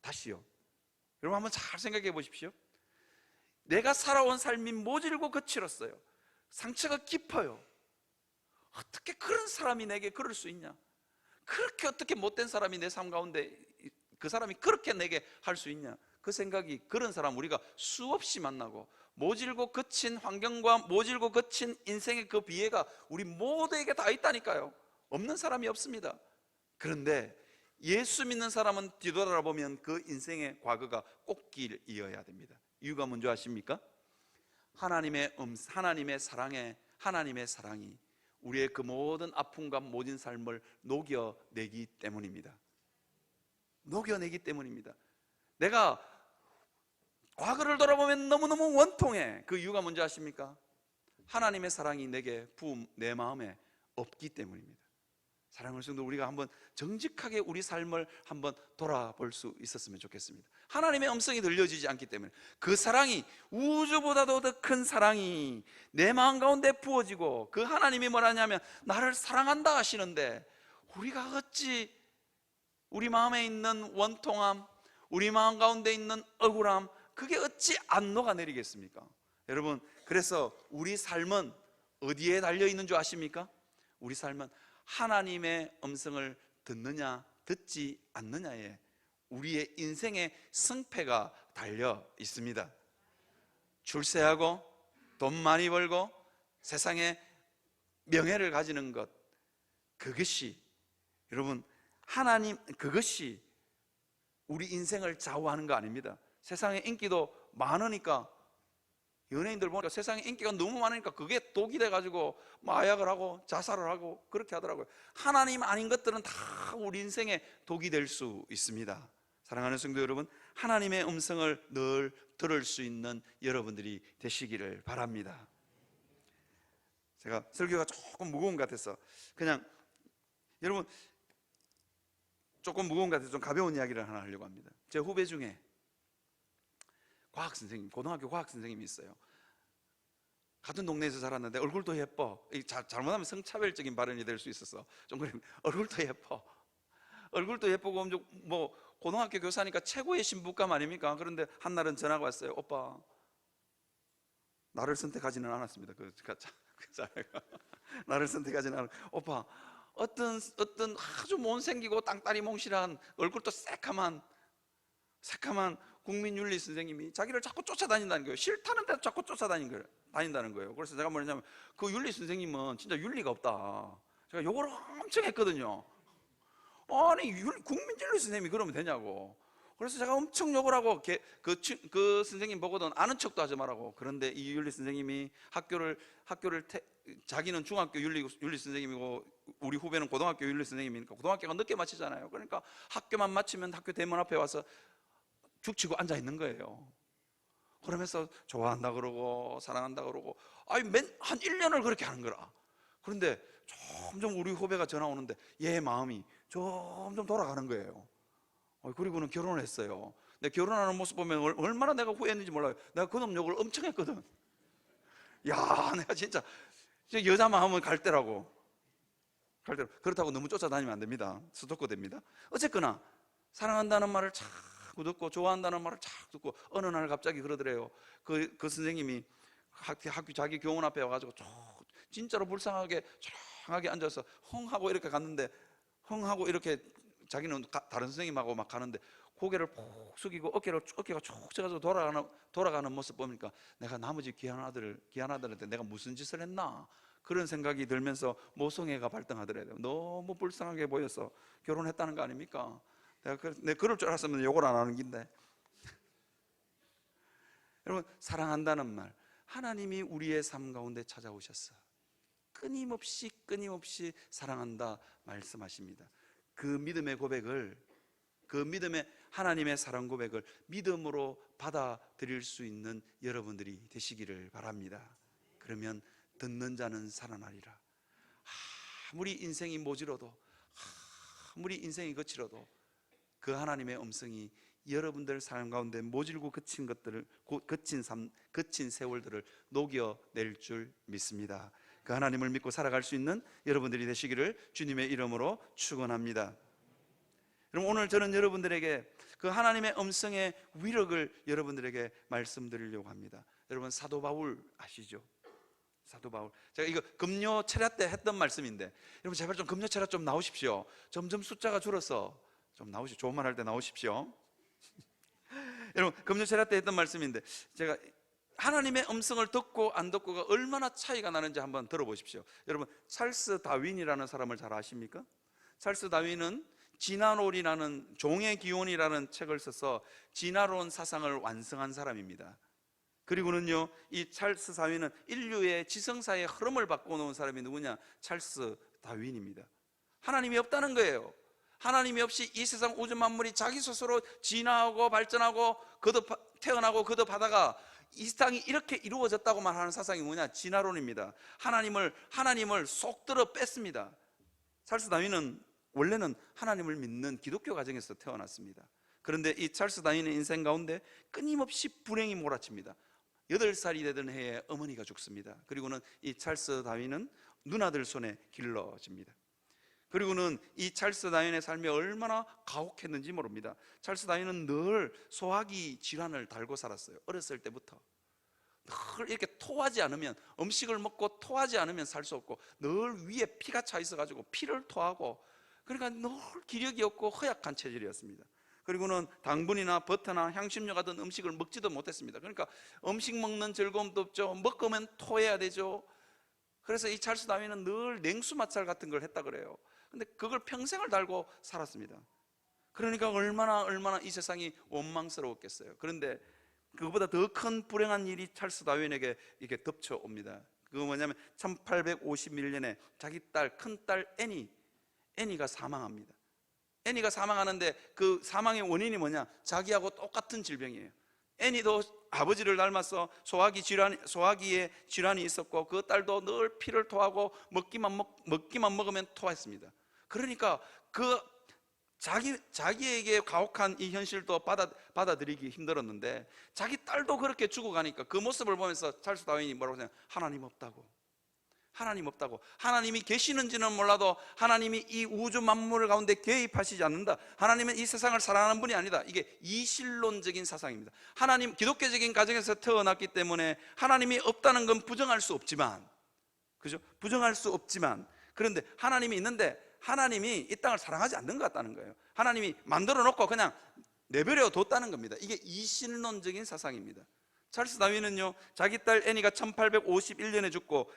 다시요, 여러분 한번 잘 생각해 보십시오. 내가 살아온 삶이 모질고 거칠었어요. 상처가 깊어요. 어떻게 그런 사람이 내게 그럴 수 있냐? 그렇게 어떻게 못된 사람이 내 삶 가운데 그 사람이 그렇게 내게 할 수 있냐? 그 생각이, 그런 사람 우리가 수없이 만나고, 모질고 거친 환경과 모질고 거친 인생의 그 비애가 우리 모두에게 다 있다니까요. 없는 사람이 없습니다. 그런데 예수 믿는 사람은 뒤돌아보면 그 인생의 과거가 꽃길이어야 됩니다. 이유가 뭔지 아십니까? 하나님의 사랑이 우리의 그 모든 아픔과 모진 삶을 녹여내기 때문입니다. 녹여내기 때문입니다. 내가 과거를 돌아보면 너무너무 원통해. 그 이유가 뭔지 아십니까? 하나님의 사랑이 내게 부은 내 마음에 없기 때문입니다. 사랑하는 성도, 우리가 한번 정직하게 우리 삶을 한번 돌아볼 수 있었으면 좋겠습니다. 하나님의 음성이 들려지지 않기 때문에, 그 사랑이, 우주보다도 더 큰 사랑이 내 마음 가운데 부어지고, 그 하나님이 뭐라냐면 나를 사랑한다 하시는데, 우리가 어찌 우리 마음에 있는 원통함, 우리 마음 가운데 있는 억울함, 그게 어찌 안 녹아내리겠습니까? 여러분, 그래서 우리 삶은 어디에 달려있는 줄 아십니까? 우리 삶은 하나님의 음성을 듣느냐 듣지 않느냐에 우리의 인생의 승패가 달려 있습니다. 출세하고 돈 많이 벌고 세상에 명예를 가지는 것, 그것이, 여러분, 그것이 우리 인생을 좌우하는 거 아닙니다. 세상에 인기도 많으니까, 연예인들 보니까 세상에 인기가 너무 많으니까 그게 독이 돼가지고 마약을 하고 자살을 하고 그렇게 하더라고요. 하나님 아닌 것들은 다 우리 인생에 독이 될 수 있습니다. 사랑하는 성도 여러분, 하나님의 음성을 늘 들을 수 있는 여러분들이 되시기를 바랍니다. 제가 설교가 조금 무거운 것 같아서 그냥, 여러분, 조금 무거운 것 같아서 좀 가벼운 이야기를 하나 하려고 합니다. 제 후배 중에 고등학교 과학 선생님이 있어요. 같은 동네에서 자랐는데 얼굴도 예뻐. 잘못하면 성차별적인 발언이 될 수 있어서 좀 그래. 얼굴도 예뻐. 얼굴도 예쁘고 뭐 고등학교 교사니까 최고의 신부감 아닙니까? 그런데 한날은 전화가 왔어요. 오빠, 나를 선택하지는 않았습니다. 그 자매가 나를 선택하지는 않았. 오빠, 어떤 아주 못생기고 땅따리 몽실한 얼굴도 새카만 국민윤리 선생님이 자기를 자꾸 쫓아다닌다는 거예요. 싫다는 데도 자꾸 다닌다는 거예요. 그래서 제가 뭐냐면, 그 윤리 선생님은 진짜 윤리가 없다. 제가 욕을 엄청 했거든요. 아니, 국민윤리 선생님이 그러면 되냐고. 그래서 제가 엄청 욕을 하고, 그 선생님 보고는 아는 척도 하지 말라고. 그런데 이 윤리 선생님이 자기는 중학교 윤리 선생님이고 우리 후배는 고등학교 윤리 선생님이니까 고등학교가 늦게 마치잖아요. 그러니까 학교만 마치면 학교 대문 앞에 와서 죽치고 앉아 있는 거예요. 그러면서 좋아한다 그러고 사랑한다 그러고, 아니 한 1년을 그렇게 하는 거라. 그런데 점점 우리 후배가 전화 오는데 얘 마음이 점점 돌아가는 거예요. 그리고는 결혼을 했어요. 근데 결혼하는 모습 보면 얼마나 내가 후회했는지 몰라요. 내가 그놈 욕을 엄청 했거든. 야, 내가 진짜 여자 마음은 갈대라고. 그렇다고 너무 쫓아다니면 안 됩니다. 스토커 됩니다. 어쨌거나 사랑한다는 말을 자꾸 듣고 좋아한다는 말을 자꾸 듣고, 어느 날 갑자기 그러더래요. 그 선생님이 학교 자기 교원 앞에 와가지고 진짜로 불쌍하게 조용하게 앉아서 흥하고 이렇게 갔는데, 흥하고 이렇게 자기는 다른 선생님하고 막 가는데 고개를 푹 숙이고 어깨가 쭉 져가지고 돌아가는 모습 보니까, 내가 나머지 귀한 아들한테 내가 무슨 짓을 했나, 그런 생각이 들면서 모성애가 발동하더래요. 너무 불쌍하게 보여서 결혼했다는 거 아닙니까? 내가 그럴 줄 알았으면 욕을 안 하는 긴데. 여러분, 사랑한다는 말, 하나님이 우리의 삶 가운데 찾아오셨어. 끊임없이 사랑한다 말씀하십니다. 그 믿음의 고백을, 그 믿음의 하나님의 사랑 고백을 믿음으로 받아들일 수 있는 여러분들이 되시기를 바랍니다. 그러면 듣는 자는 살아나리라. 아무리 인생이 모지러도, 아무리 인생이 거칠어도 그 하나님의 음성이 여러분들 삶 가운데 모질고 거친 것들을, 거친 세월들을 녹여낼 줄 믿습니다. 그 하나님을 믿고 살아갈 수 있는 여러분들이 되시기를 주님의 이름으로 축원합니다. 그럼 오늘 저는 여러분들에게 그 하나님의 음성의 위력을 여러분들에게 말씀드리려고 합니다. 여러분, 사도 바울 아시죠? 사도 바울. 제가 이거 금요 철야 때 했던 말씀인데, 여러분 제발 좀 금요 철야 좀 나오십시오. 점점 숫자가 줄어서 좀 나오십시오. 좋은 말 할 때 나오십시오. 여러분, 금요 철야 때 했던 말씀인데, 제가 하나님의 음성을 듣고 안 듣고가 얼마나 차이가 나는지 한번 들어보십시오. 여러분, 찰스 다윈이라는 사람을 잘 아십니까? 찰스 다윈은 진화론이라는, 종의 기원이라는 책을 써서 진화론 사상을 완성한 사람입니다. 그리고는요, 이 찰스 다윈은 인류의 지성사의 흐름을 바꿔놓은 사람이 누구냐? 찰스 다윈입니다. 하나님이 없다는 거예요. 하나님이 없이 이 세상 우주 만물이 자기 스스로 진화하고 발전하고 태어나고 거듭하다가 이 땅이 이렇게 이루어졌다고만 하는 사상이 뭐냐? 진화론입니다. 하나님을 쏙 들어 뺐습니다. 찰스 다윈은 원래는 하나님을 믿는 기독교 가정에서 태어났습니다. 그런데 이 찰스 다윈의 인생 가운데 끊임없이 불행이 몰아칩니다. 8살이 되던 해에 어머니가 죽습니다. 그리고는 이 찰스 다윈은 누나들 손에 길러집니다. 그리고는 이 찰스 다윈의 삶이 얼마나 가혹했는지 모릅니다. 찰스 다윈은 늘 소화기 질환을 달고 살았어요. 어렸을 때부터 늘 이렇게 토하지 않으면, 음식을 먹고 토하지 않으면 살 수 없고, 늘 위에 피가 차 있어가지고 피를 토하고, 그러니까 늘 기력이 없고 허약한 체질이었습니다. 그리고는 당분이나 버터나 향신료 같은 음식을 먹지도 못했습니다. 그러니까 음식 먹는 즐거움도 없죠. 먹으면 토해야 되죠. 그래서 이 찰스 다윈은 늘 냉수 마찰 같은 걸 했다 그래요. 근데 그걸 평생을 달고 살았습니다. 그러니까 얼마나 이 세상이 원망스러웠겠어요. 그런데 그거보다 더 큰 불행한 일이 찰스 다윈에게 이렇게 덮쳐옵니다. 그거 뭐냐면 1851년에 자기 딸, 큰딸 애니가 사망합니다. 애니가 사망하는데 그 사망의 원인이 뭐냐? 자기하고 똑같은 질병이에요. 애니도 아버지를 닮아서 소화기에 질환이 있었고, 그 딸도 늘 피를 토하고 먹기만 먹으면 토했습니다. 그러니까 그 자기에게 가혹한 이 현실도 받아들이기 힘들었는데, 자기 딸도 그렇게 죽어가니까 그 모습을 보면서 찰스 다윈이 뭐라고 생각해요? 하나님 없다고. 하나님이 계시는지는 몰라도 하나님이 이 우주 만물 가운데 개입하시지 않는다. 하나님은 이 세상을 사랑하는 분이 아니다. 이게 이신론적인 사상입니다. 하나님, 기독교적인 가정에서 태어났기 때문에 하나님이 없다는 건 부정할 수 없지만, 그죠? 부정할 수 없지만, 그런데 하나님이 있는데 하나님이 이 땅을 사랑하지 않는 것 같다는 거예요. 하나님이 만들어 놓고 그냥 내버려 뒀다는 겁니다. 이게 이신론적인 사상입니다. 찰스 다윈은요, 자기 딸 애니가 1851년에 죽고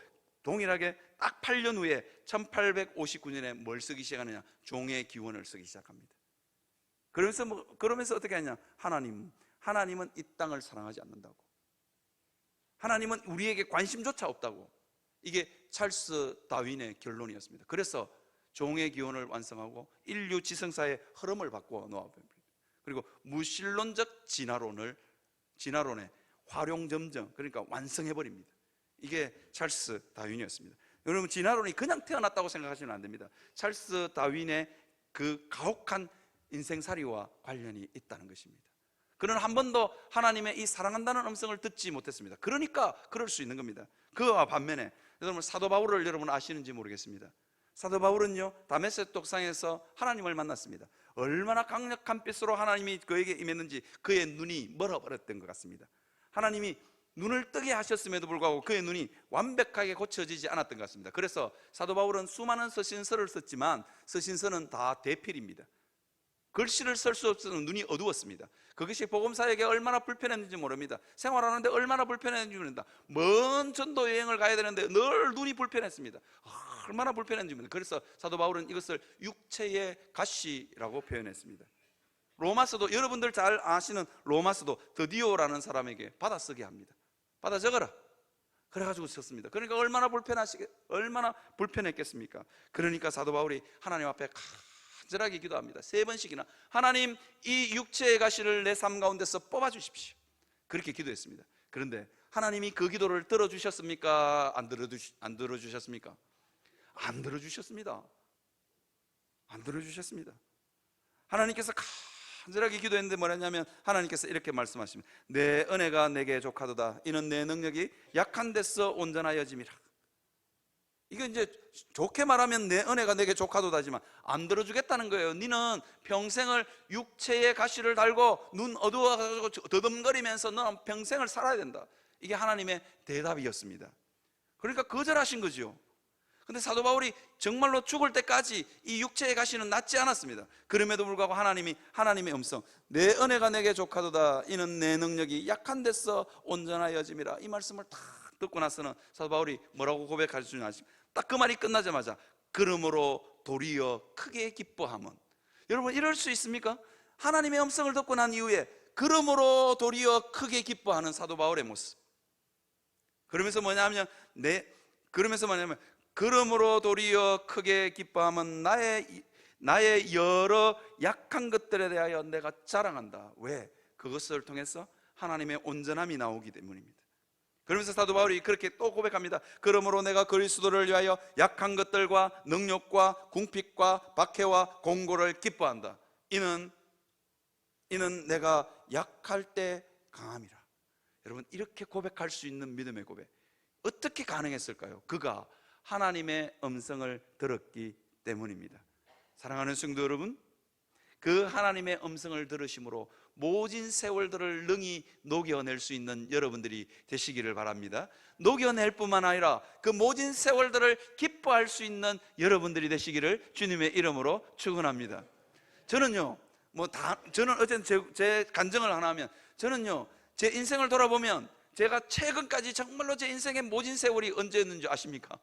동일하게 딱 8년 후에 1859년에 뭘 쓰기 시작하느냐? 종의 기원을 쓰기 시작합니다. 그러면서 어떻게 하냐? 하나님은 이 땅을 사랑하지 않는다고. 하나님은 우리에게 관심조차 없다고. 이게 찰스 다윈의 결론이었습니다. 그래서 종의 기원을 완성하고 인류 지성사의 흐름을 바꿔 놓아버립니다. 그리고 무신론적 진화론의 활용점정, 그러니까 완성해버립니다. 이게 찰스 다윈이었습니다. 여러분, 진화론이 그냥 태어났다고 생각하시면 안 됩니다. 찰스 다윈의 그 가혹한 인생살이와 관련이 있다는 것입니다. 그는 한 번도 하나님의 이 사랑한다는 음성을 듣지 못했습니다. 그러니까 그럴 수 있는 겁니다. 그와 반면에 여러분, 사도 바울을 여러분 아시는지 모르겠습니다. 사도 바울은요, 다메섹 독상에서 하나님을 만났습니다. 얼마나 강력한 빛으로 하나님이 그에게 임했는지 그의 눈이 멀어버렸던 것 같습니다. 하나님이 눈을 뜨게 하셨음에도 불구하고 그의 눈이 완벽하게 고쳐지지 않았던 것 같습니다. 그래서 사도 바울은 수많은 서신서를 썼지만 서신서는 다 대필입니다. 글씨를 쓸 수 없어서 눈이 어두웠습니다. 그것이 복음사에게 얼마나 불편했는지 모릅니다. 생활하는데 얼마나 불편했는지 모릅니다. 먼 전도 여행을 가야 되는데 늘 눈이 불편했습니다. 얼마나 불편했는지 모릅니다. 그래서 사도 바울은 이것을 육체의 가시라고 표현했습니다. 로마서도, 여러분들 잘 아시는 로마서도 드디오라는 사람에게 받아 쓰게 합니다. 받아 적어라, 그래가지고 썼습니다. 그러니까 얼마나 불편했겠습니까? 그러니까 사도 바울이 하나님 앞에 간절하게 기도합니다. 3번씩이나 하나님, 이 육체의 가시를 내 삶 가운데서 뽑아주십시오, 그렇게 기도했습니다. 그런데 하나님이 그 기도를 들어주셨습니까? 안 들어주셨습니까? 안 들어주셨습니다. 안 들어주셨습니다. 하나님께서 간절하게 기도했는데 뭐랬냐면, 하나님께서 이렇게 말씀하십니다. 내 은혜가 내게 족하도다. 이는 내 능력이 약한 데서 온전하여짐이라. 이게 이제 좋게 말하면 내 은혜가 내게 족하도다지만 안 들어주겠다는 거예요. 너는 평생을 육체의 가시를 달고 눈 어두워가지고 더듬거리면서 너는 평생을 살아야 된다. 이게 하나님의 대답이었습니다. 그러니까 거절하신 거죠. 근데 사도 바울이 정말로 죽을 때까지 이 육체의 가시는 낫지 않았습니다. 그럼에도 불구하고 하나님의 음성, 내 은혜가 내게 족하도다. 이는 내 능력이 약한 데서 온전하여짐이라. 이 말씀을 딱 듣고 나서는 사도 바울이 뭐라고 고백하시냐, 딱 그 말이 끝나자마자 그러므로 도리어 크게 기뻐함은. 여러분, 이럴 수 있습니까? 하나님의 음성을 듣고 난 이후에 그러므로 도리어 크게 기뻐하는 사도 바울의 모습. 그러면서 뭐냐면 그러므로 도리어 크게 기뻐함은 나의 여러 약한 것들에 대하여 내가 자랑한다. 왜? 그것을 통해서 하나님의 온전함이 나오기 때문입니다. 그러면서 사도 바울이 그렇게 또 고백합니다. 그러므로 내가 그리스도를 위하여 약한 것들과 능력과 궁핍과 박해와 공고를 기뻐한다. 이는 내가 약할 때 강함이라. 여러분, 이렇게 고백할 수 있는 믿음의 고백, 어떻게 가능했을까요? 그가 하나님의 음성을 들었기 때문입니다. 사랑하는 성도 여러분, 그 하나님의 음성을 들으심으로 모진 세월들을 능히 녹여낼 수 있는 여러분들이 되시기를 바랍니다. 녹여낼 뿐만 아니라 그 모진 세월들을 기뻐할 수 있는 여러분들이 되시기를 주님의 이름으로 축원합니다. 저는 어쨌든 제 간증을 하나 하면, 저는요, 제 인생을 돌아보면 제가 최근까지 정말로 제 인생의 모진 세월이 언제였는지 아십니까?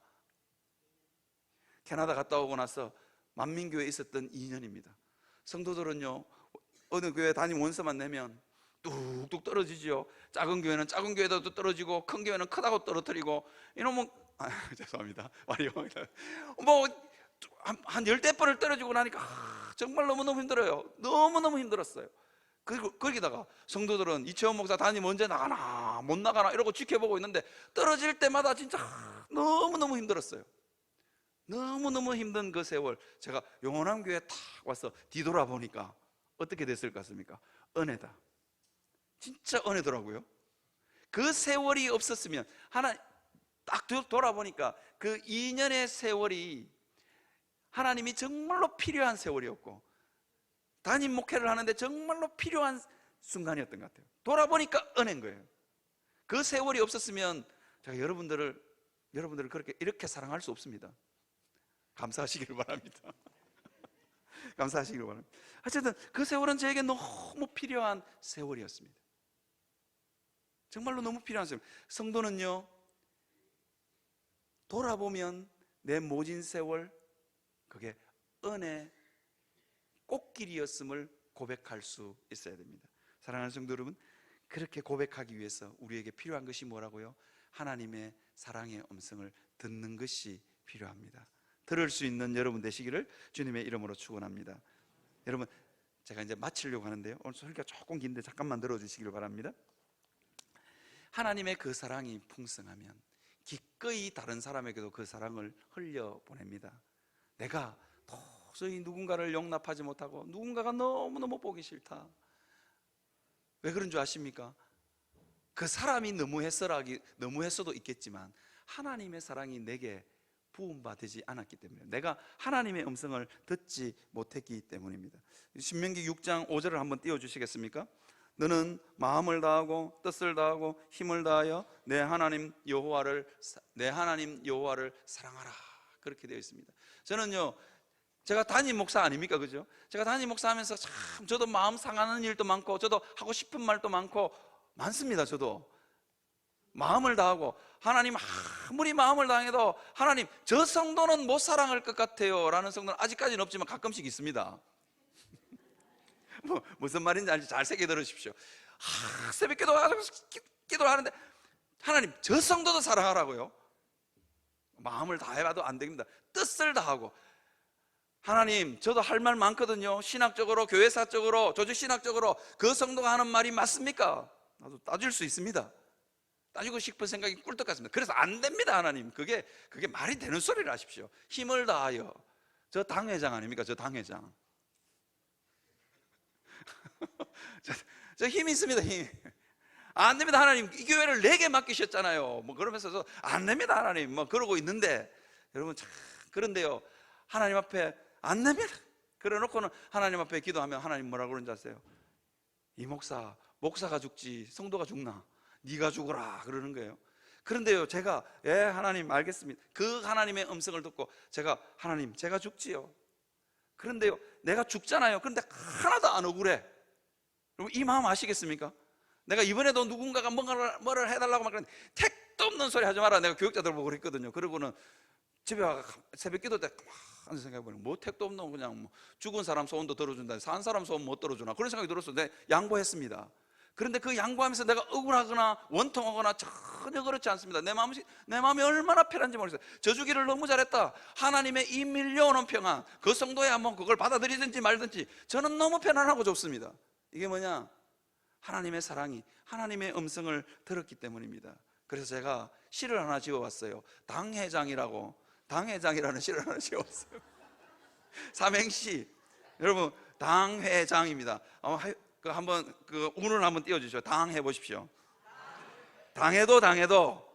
캐나다 갔다 오고 나서 만민교회에 있었던 2년입니다. 성도들은요, 어느 교회 담임 원서만 내면 뚝뚝 떨어지죠. 작은 교회는 작은 교회도 떨어지고 큰 교회는 크다고 떨어뜨리고, 이놈은 죄송합니다. 한 10대 번을 떨어지고 나니까 정말 너무너무 힘들어요. 너무너무 힘들었어요. 그리고 거기다가 성도들은 이채원 목사 담임 언제 나가나 못 나가나 이러고 지켜보고 있는데, 떨어질 때마다 진짜 너무너무 힘들었어요. 너무너무 힘든 그 세월, 제가 영원한 교회에 탁 와서 뒤돌아보니까 어떻게 됐을 것 같습니까? 은혜다. 진짜 은혜더라고요. 그 세월이 없었으면, 하나 딱 돌아보니까 그 2년의 세월이 하나님이 정말로 필요한 세월이었고, 담임 목회를 하는데 정말로 필요한 순간이었던 것 같아요. 돌아보니까 은혜인 거예요. 그 세월이 없었으면 제가 여러분들을 이렇게 사랑할 수 없습니다. 감사하시기를 바랍니다. 감사하시기를 바랍니다. 어쨌든 그 세월은 저에게 너무 필요한 세월이었습니다. 정말로 너무 필요한 세월. 성도는요, 돌아보면 내 모진 세월, 그게 은혜 꽃길이었음을 고백할 수 있어야 됩니다. 사랑하는 성도 여러분, 그렇게 고백하기 위해서 우리에게 필요한 것이 뭐라고요? 하나님의 사랑의 음성을 듣는 것이 필요합니다. 들을 수 있는 여러분 되시기를 주님의 이름으로 축원합니다. 여러분, 제가 이제 마치려고 하는데요, 오늘 설교가 조금 긴데 잠깐만 들어주시기를 바랍니다. 하나님의 그 사랑이 풍성하면 기꺼이 다른 사람에게도 그 사랑을 흘려보냅니다. 내가 도저히 누군가를 용납하지 못하고 누군가가 너무너무 보기 싫다. 왜 그런 줄 아십니까? 그 사람이 너무했어도 있겠지만 하나님의 사랑이 내게 부음받지 않았기 때문에, 내가 하나님의 음성을 듣지 못했기 때문입니다. 신명기 6장 5절을 한번 띄워주시겠습니까? 너는 마음을 다하고 뜻을 다하고 힘을 다하여 내 하나님 여호와를 사랑하라. 그렇게 되어 있습니다. 저는요, 제가 담임 목사 아닙니까? 그죠? 제가 담임 목사 하면서 참 저도 마음 상하는 일도 많고 저도 하고 싶은 말도 많고 많습니다. 저도 마음을 다하고 하나님 아무리 마음을 다해도 하나님 저 성도는 못 사랑할 것 같아요 라는 성도는 아직까지는 없지만 가끔씩 있습니다. 무슨 말인지 알지? 잘 새겨 들으십시오. 새벽 기도를 하는데 하나님 저 성도도 사랑하라고요? 마음을 다해봐도 안 됩니다. 뜻을 다하고 하나님 저도 할 말 많거든요. 신학적으로 교회사적으로 조직신학적으로 그 성도가 하는 말이 맞습니까? 나도 따질 수 있습니다. 따지고 싶은 생각이 꿀떡 같습니다. 그래서 안 됩니다. 하나님 그게 말이 되는 소리를 하십시오. 힘을 다하여. 저 당회장 아닙니까? 저 당회장. 저 힘이 있습니다. 힘. 안 됩니다. 하나님 이 교회를 내게 맡기셨잖아요. 뭐 그러면서 안 됩니다. 하나님 뭐 그러고 있는데 여러분 참 그런데요. 하나님 앞에 안 됩니다. 그래 놓고는 하나님 앞에 기도하면 하나님 뭐라고 그러는지 아세요? 이 목사가 죽지 성도가 죽나? 네가 죽어라 그러는 거예요. 그런데요 제가 하나님 알겠습니다. 그 하나님의 음성을 듣고 제가 하나님 제가 죽지요. 그런데요 내가 죽잖아요. 그런데 하나도 안 억울해. 여러분 이 마음 아시겠습니까? 내가 이번에도 누군가가 뭐를 해달라고 막 그랬는데 택도 없는 소리 하지 마라. 내가 교육자들 보고 그랬거든요. 그러고는 집에 와 새벽 기도 때 막 생각해보니 뭐 택도 없는 그냥 뭐 죽은 사람 소원도 들어준다. 산 사람 소원 못 들어주나 그런 생각이 들었어. 내가 양보했습니다. 그런데 그 양보하면서 내가 억울하거나 원통하거나 전혀 그렇지 않습니다. 내 마음이 얼마나 편한지 모르겠어요. 저주기를 너무 잘했다. 하나님의 이 밀려오는 평안, 그 성도야 뭐 그걸 받아들이든지 말든지 저는 너무 편안하고 좋습니다. 이게 뭐냐? 하나님의 사랑이 하나님의 음성을 들었기 때문입니다. 그래서 제가 시를 하나 지어왔어요. 당회장이라는 시를 하나 지어왔어요. 삼행시. 여러분 당회장입니다. 한번 운을 한번 띄워주시죠. 당해 보십시오. 당해도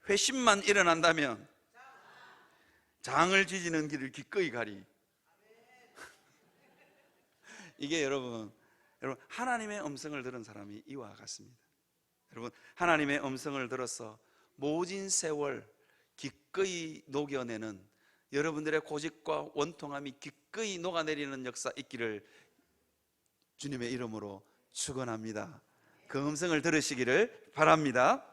회심만 일어난다면 장을 지지는 길을 기꺼이 가리. 이게 여러분 하나님의 음성을 들은 사람이 이와 같습니다. 여러분 하나님의 음성을 들어서 모진 세월 기꺼이 녹여내는 여러분들의 고집과 원통함이 기꺼이 녹아내리는 역사 있기를 주님의 이름으로 축원합니다. 그 음성을 들으시기를 바랍니다.